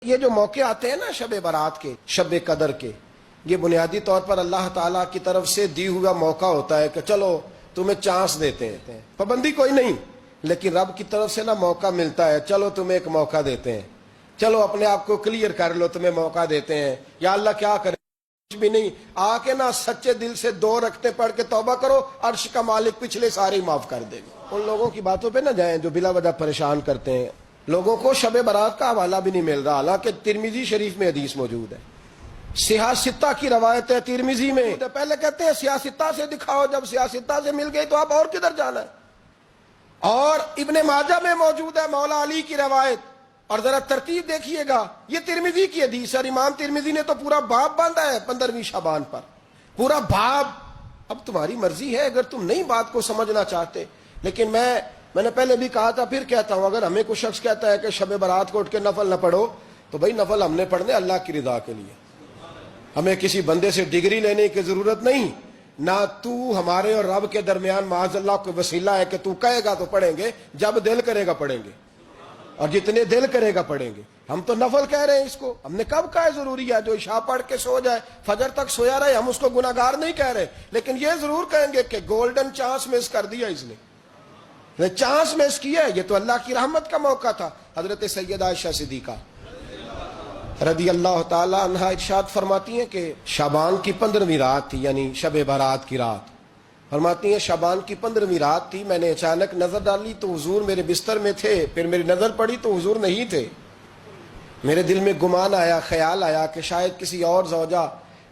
یہ جو موقع آتے ہیں نا شب برات کے، شب قدر کے، یہ بنیادی طور پر اللہ تعالیٰ کی طرف سے دی ہوا موقع ہوتا ہے کہ چلو تمہیں چانس دیتے ہیں، پابندی کوئی نہیں، لیکن رب کی طرف سے نا موقع ملتا ہے، چلو تمہیں ایک موقع دیتے ہیں، چلو اپنے آپ کو کلیئر کر لو، تمہیں موقع دیتے ہیں، یا اللہ کیا کرے کچھ بھی نہیں، آ کے نا سچے دل سے 2 رکعتیں پڑھ کے توبہ کرو، عرش کا مالک پچھلے سارے معاف کر دے گا۔ ان لوگوں کی باتوں پہ نہ جائیں جو بلا وجہ پریشان کرتے ہیں، لوگوں کو شب برات کا حوالہ بھی نہیں مل رہا، حالانکہ ترمذی شریف میں حدیث موجود ہے، سیاہ ستہ کی روایت ہے ترمذی میں، پہلے کہتے ہیں سیاہ ستہ سے دکھاؤ، جب سیاہ ستہ سے مل گئی تو آپ اور کدھر جانا ہے؟ اور ابن ماجہ میں موجود ہے مولا علی کی روایت، اور ذرا ترتیب دیکھیے گا، یہ ترمذی کی حدیث ہے، اور امام ترمذی نے تو پورا باب باندھا ہے 15ویں شعبان پر، پورا باب۔ اب تمہاری مرضی ہے اگر تم نئی بات کو سمجھنا چاہتے، لیکن میں نے پہلے بھی کہا تھا پھر کہتا ہوں، اگر ہمیں کوئی شخص کہتا ہے کہ شب برات کو اٹھ کے نفل نہ پڑھو، تو بھائی نفل ہم نے پڑھنے اللہ کی رضا کے لیے، ہمیں کسی بندے سے ڈگری لینے کی ضرورت نہیں، نہ تو ہمارے اور رب کے درمیان معاذ اللہ کوئی وسیلہ ہے کہ تو کہے گا تو پڑھیں گے، جب دل کرے گا پڑھیں گے، اور جتنے دل کرے گا پڑھیں گے۔ ہم تو نفل کہہ رہے ہیں اس کو، ہم نے کب کہا ہے ضروری ہے جو عشاء پڑھ کے سو جائے فجر تک سویا رہے، ہم اس کو گناہگار نہیں کہہ رہے، لیکن یہ ضرور کہیں گے کہ گولڈن چانس مس کر دیا اس نے چانس مس کیا ہے، یہ تو اللہ کی رحمت کا موقع تھا۔ حضرت سیدہ عائشہ صدیقہ رضی اللہ تعالی عنہ ارشاد فرماتی ہیں کہ شعبان کی 15ویں رات تھی، یعنی شب برات کی رات، فرماتی ہیں شعبان کی 15ویں رات تھی، میں نے اچانک نظر ڈالی تو حضور میرے بستر میں تھے، پھر میری نظر پڑی تو حضور نہیں تھے، میرے دل میں گمان آیا، خیال آیا کہ شاید کسی اور زوجہ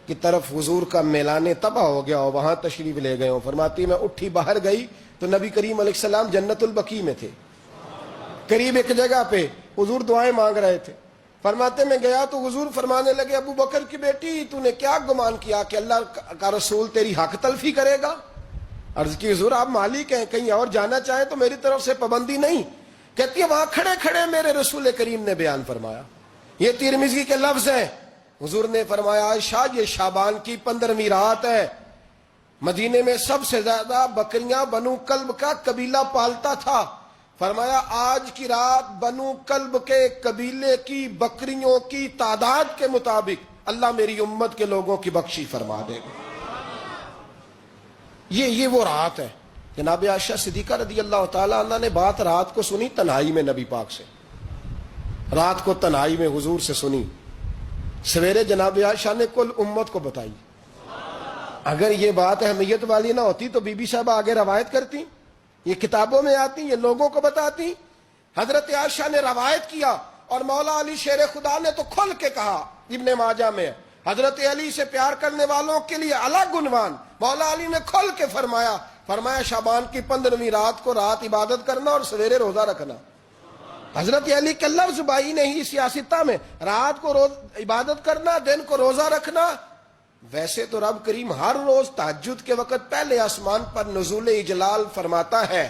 کی طرف حضور کا میلان تباہ ہو گیا ہو، وہاں تشریف لے گئے ہوں۔ فرماتی میں اٹھی باہر گئی تو نبی کریم علیہ السلام جنت البقیع میں تھے، قریب ایک جگہ پہ حضور دعائیں مانگ رہے تھے۔ فرماتے میں گیا تو حضور فرمانے لگے، ابو بکر کی بیٹی تو نے کیا گمان کیا کہ اللہ کا رسول تیری حق تلفی کرے گا؟ عرض کی حضور آپ مالک ہیں، کہیں اور جانا چاہیں تو میری طرف سے پابندی نہیں۔ کہتی ہے وہاں کھڑے کھڑے میرے رسول کریم نے بیان فرمایا، یہ ترمذی کے لفظ ہیں، حضور نے فرمایا عائشہ یہ شعبان کی 15ویں رات ہے، مدینے میں سب سے زیادہ بکریاں بنو کلب کا قبیلہ پالتا تھا، فرمایا آج کی رات بنو کلب کے قبیلے کی بکریوں کی تعداد کے مطابق اللہ میری امت کے لوگوں کی بخشی فرما دے گا۔ یہ وہ رات ہے۔ جناب عائشہ صدیقہ رضی اللہ تعالیٰ عنہ نے بات رات کو سنی تنہائی میں نبی پاک سے، رات کو تنہائی میں حضور سے سنی، سویرے جناب عائشہ نے کل امت کو بتائی۔ اگر یہ بات اہمیت والی نہ ہوتی تو بی بی صاحب آگے روایت کرتی، یہ کتابوں میں آتی، یہ لوگوں کو بتاتی۔ حضرت عائشہ نے روایت کیا، اور مولا علی شیر خدا نے تو کھل کے کہا، ابن ماجہ میں حضرت علی سے پیار کرنے والوں کے لیے الگ عنوان، مولا علی نے کھل کے فرمایا شعبان کی 15ویں رات کو رات عبادت کرنا اور سویرے روزہ رکھنا۔ حضرت علی کے لفظ بائی نہیں سیاستہ میں، رات کو عبادت کرنا، دن کو روزہ رکھنا۔ ویسے تو رب کریم ہر روز تہجد کے وقت پہلے آسمان پر نزول اجلال فرماتا ہے،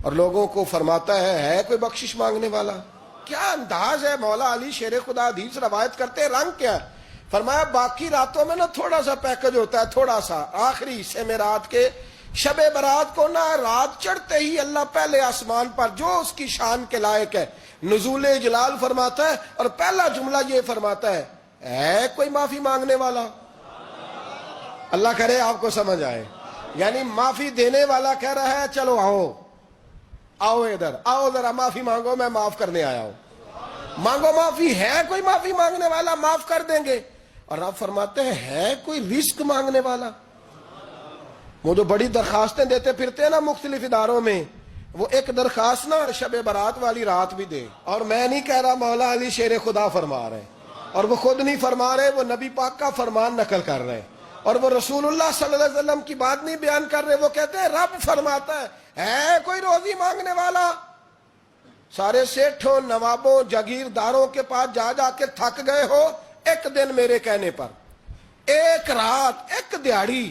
اور لوگوں کو فرماتا ہے کوئی بخشش مانگنے والا؟ کیا انداز ہے مولا علی شیر خدا حدیث روایت کرتے، رنگ کیا ہے؟ فرمایا باقی راتوں میں نا تھوڑا سا پیکج ہوتا ہے، تھوڑا سا آخری حصے میں رات کے، شب برات کو نا رات چڑھتے ہی اللہ پہلے آسمان پر جو اس کی شان کے لائق ہے نزول جلال فرماتا ہے، اور پہلا جملہ یہ فرماتا ہے کوئی معافی مانگنے والا؟ اللہ کرے آپ کو سمجھ آئے، یعنی معافی دینے والا کہہ رہا ہے چلو آؤ ادھر آؤ ذرا معافی مانگو، میں معاف کرنے آیا ہوں، مانگو معافی، ہے کوئی معافی مانگنے والا؟ معاف کر دیں گے۔ اور آپ فرماتے ہیں ہے کوئی رزق مانگنے والا؟ وہ جو بڑی درخواستیں دیتے پھرتے ہیں نا مختلف اداروں میں، وہ ایک درخواست نا شب برات والی رات بھی دے۔ اور میں نہیں کہہ رہا، مولا علی شیر خدا فرما رہے، اور وہ خود نہیں فرما رہے، وہ نبی پاک کا فرمان نقل کر رہے ہیں، اور وہ رسول اللہ صلی اللہ علیہ وسلم کی بات نہیں بیان کر رہے، وہ کہتے ہیں رب فرماتا ہے کوئی روزی مانگنے والا؟ سارے سیٹھوں نوابوں جاگیرداروں کے پاس جا کے تھک گئے ہو، ایک دن میرے کہنے پر، ایک رات، ایک دیہڑی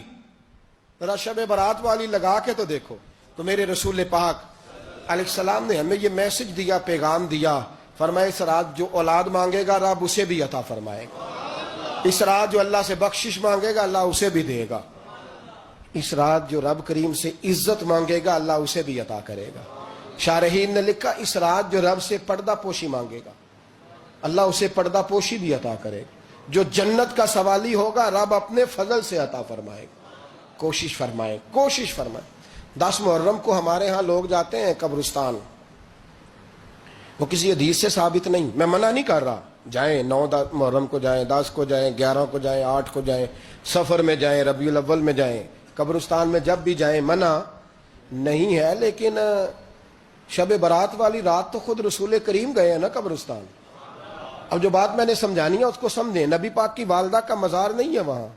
ذرا شب برات والی لگا کے تو دیکھو۔ تو میرے رسول پاک علیہ السلام نے ہمیں یہ میسج دیا، پیغام دیا، فرمایا اس رات جو اولاد مانگے گا رب اسے بھی عطا فرمائے گا، اس رات جو اللہ سے بخشش مانگے گا اللہ اسے بھی دے گا، اس رات جو رب کریم سے عزت مانگے گا اللہ اسے بھی عطا کرے گا۔ شارحین نے لکھا اس رات جو رب سے پردہ پوشی مانگے گا، اللہ اسے پردہ پوشی بھی عطا کرے. جو جنت کا سوالی ہوگا رب اپنے فضل سے عطا فرمائے. کوشش فرمائے. 10 محرم کو ہمارے ہاں لوگ جاتے ہیں قبرستان. وہ کسی حدیث سے ثابت نہیں, میں منع نہیں کر رہا, جائیں 9 محرم کو جائیں, 10 کو جائیں, 11 کو جائیں, 8 کو جائیں, سفر میں جائیں, ربیع الاول میں جائیں, قبرستان میں جب بھی جائیں, منع نہیں ہے. لیکن شب برات والی رات تو خود رسول کریم گئے ہیں نا قبرستان. اب جو بات میں نے سمجھانی ہے اس کو سمجھیں. نبی پاک کی والدہ کا مزار نہیں ہے وہاں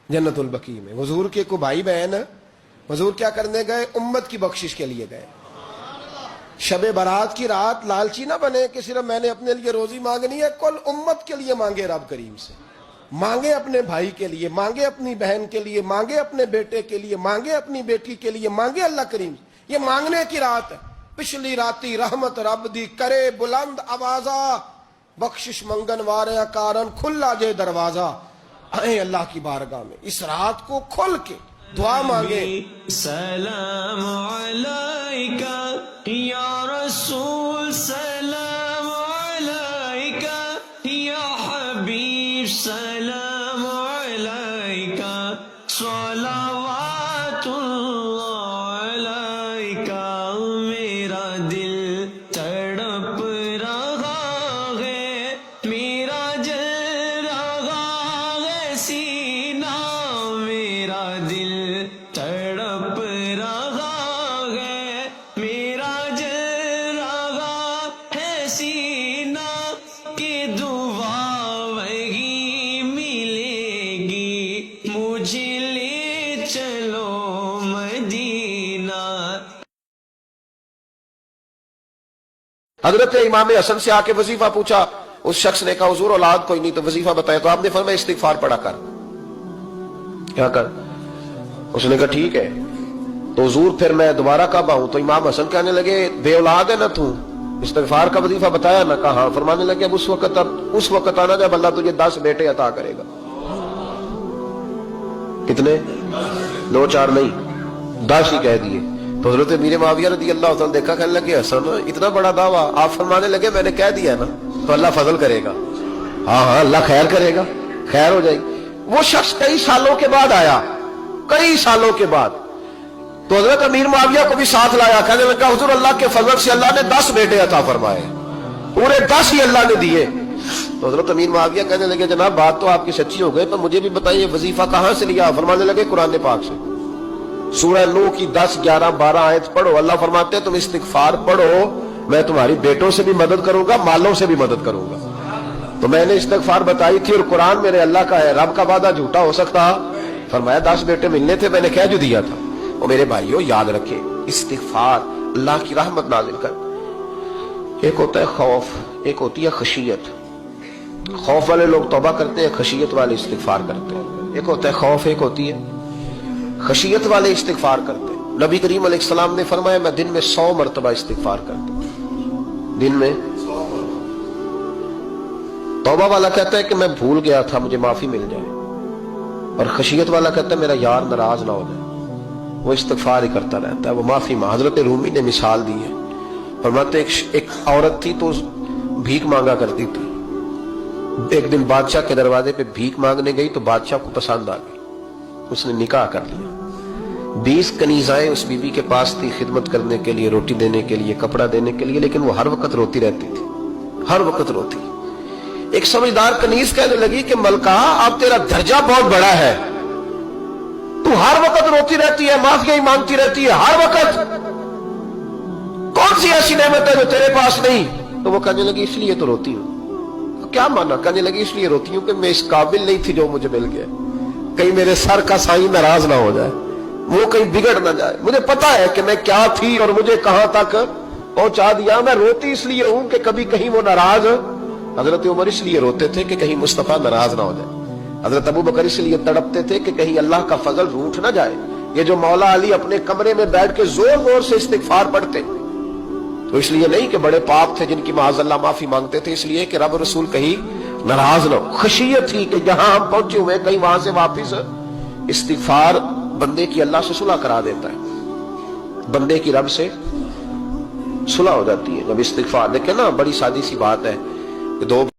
جنت البقیع میں. حضور کے کو بھائی بہن, حضور کیا کرنے گئے؟ امت کی بخشش کے لیے گئے. شب برات کی رات لالچی نہ بنے کہ صرف میں نے اپنے لیے روزی مانگنی ہے. کل امت کے لیے مانگے رب کریم سے. مانگے اپنے بھائی کے لیے, مانگے اپنی بہن کے لیے, مانگے اپنے بیٹے کے لیے, مانگے اپنی بیٹی کے لیے, مانگے اللہ کریم سے. یہ مانگنے کی رات ہے. پچھلی راتی رحمت رب دی کرے بلند آوازہ, بخشش منگن واریاں کارن کھلا جے دروازہ. آئیں اللہ کی بارگاہ میں اس رات کو کھل کے دعا مانگے. سلام علیکہ یا رسول, سلام علیکہ یا حبیب, سلام علیکہ, صلوات اللہ علیکہ. میرا دل تڑپ رہا ہے, میرا جل رہا ہے سینہ, میرا دل تڑپ رہا ہے, میرا جل رہا ہے سینہ, کہ دعا وہی ملے گی مجھے, لے چلو مدینہ. حضرت امام حسن سے آ کے وظیفہ پوچھا. اس شخص نے کہا حضور اولاد کوئی نہیں تو وظیفہ بتایا. تو آپ نے فرمایا استغفار پڑھا کر. کیا کر؟ اس نے کہا ٹھیک ہے. تو حضور پھر میں دوبارہ کب آؤں؟ تو امام حسن کہنے لگے بے اولاد ہے نا تو, استغفار کا وظیفہ بتایا نا؟ کہا ہاں. فرمانے لگے اب اس وقت آنا جب اللہ تجھے 10 بیٹے عطا کرے گا. کتنے؟ 2 4 نہیں, 10 ہی کہہ دیے. تو حضرت امیر معاویہ رضی اللہ تعالیٰ دیکھا, کہنے لگے حسن اتنا بڑا دعویٰ. آپ فرمانے لگے میں نے کہہ دیا نا تو اللہ فضل کرے گا. ہاں ہاں اللہ خیر کرے گا, خیر ہو جائے گی. وہ شخص کئی سالوں کے بعد آیا, کئی سالوں کے بعد. تو حضرت امیر معاویہ کو بھی ساتھ لایا. کہنے لگا حضور اللہ کے فضل سے اللہ نے 10 بیٹے عطا فرمائے, پورے 10 ہی اللہ نے دیے. تو حضرت امیر معاویہ کہنے لگے جناب بات تو آپ کی سچی ہو گئی, پر مجھے بھی بتائیے وظیفہ کہاں سے لیا؟ فرمانے لگے قرآن پاک سے. سورہ نوح کی 10 11 12 آیت پڑھو. اللہ فرماتے ہیں تم استغفار پڑھو, میں تمہاری بیٹوں سے بھی مدد کروں گا, مالوں سے بھی مدد کروں گا. تو میں نے استغفار بتائی تھی اور قرآن میرے اللہ کا ہے, رب کا وعدہ جھوٹا ہو سکتا؟ فرمایا 10 بیٹے ملنے تھے, میں نے کہہ جو دیا تھا. اور میرے بھائیو یاد رکھے استغفار اللہ کی رحمت نازل کر. ایک ہوتا ہے خوف, ایک ہوتی ہے خشیت. خوف والے لوگ توبہ کرتے ہیں, خشیت والے استغفار کرتے ہیں. ایک ہوتا ہے خوف, ایک ہوتی ہے خشیت والے استغفار کرتے ہیں. نبی کریم علیہ السلام نے فرمایا میں دن میں 100 مرتبہ استغفار کرتا ہوں. دن میں توبہ والا کہتا ہے کہ میں بھول گیا تھا, مجھے معافی مل جائے. اور خشیت والا کہتا ہے میرا یار ناراض نہ ہو جائے, وہ استغفار ہی کرتا رہتا ہے, وہ معافی. حضرت رومی نے مثال دی ہے, فرماتے ایک عورت تھی تو بھیک مانگا کرتی تھی. ایک دن بادشاہ کے دروازے پہ بھیک مانگنے گئی تو بادشاہ کو پسند آ گئی, اس نے نکاح کر لیا. 20 کنیزائیں اس بی بی کے پاس تھی خدمت کرنے کے لیے, روٹی دینے کے لیے, کپڑا دینے کے لیے, لیکن وہ ہر وقت روتی رہتی تھی, ہر وقت روتی. ایک سمجھدار کنیز کہنے لگی کہ ملکہ اب تیرا درجہ بہت بڑا ہے, تو ہر وقت روتی رہتی ہے, معافی ہی مانگتی رہتی ہے ہر وقت, کون سی ایسی نعمت ہے جو تیرے پاس نہیں؟ تو وہ کہنے لگی اس لیے تو روتی ہوں. کیا مانا؟ کہنے لگی اس لیے روتی ہوں کہ میں اس قابل نہیں تھی جو مجھے مل گیا, کہیں میرے سر کا سائیں ناراض نہ ہو جائے, وہ کہیں بگڑ نہ جائے. مجھے پتا ہے کہ میں کیا تھی اور مجھے کہاں تک پہنچا دیا. میں روتی اس لیے ہوں کہ کبھی کہیں وہ ناراض. حضرت عمر اس لیے روتے تھے کہ کہیں مصطفیٰ ناراض نہ ہو جائے. حضرت ابو بکر اس لیے تڑپتے تھے کہ کہیں اللہ کا فضل روٹھ نہ جائے. یہ جو مولا علی اپنے کمرے میں بیٹھ کے زور زور سے استغفار پڑھتے, تو اس لیے نہیں کہ بڑے پاپ تھے جن کی معاذ اللہ معافی مانگتے تھے, اس لیے کہ رب رسول کہیں ناراض نہ ہو. خشیت تھی کہ جہاں ہم پہنچے ہوئے کہیں وہاں سے واپس. استغفار بندے کی اللہ سے صلح کرا دیتا ہے, بندے کی رب سے صلح ہو جاتی ہے جب استغفار. دیکھیں نا بڑی سادی سی بات ہے, دو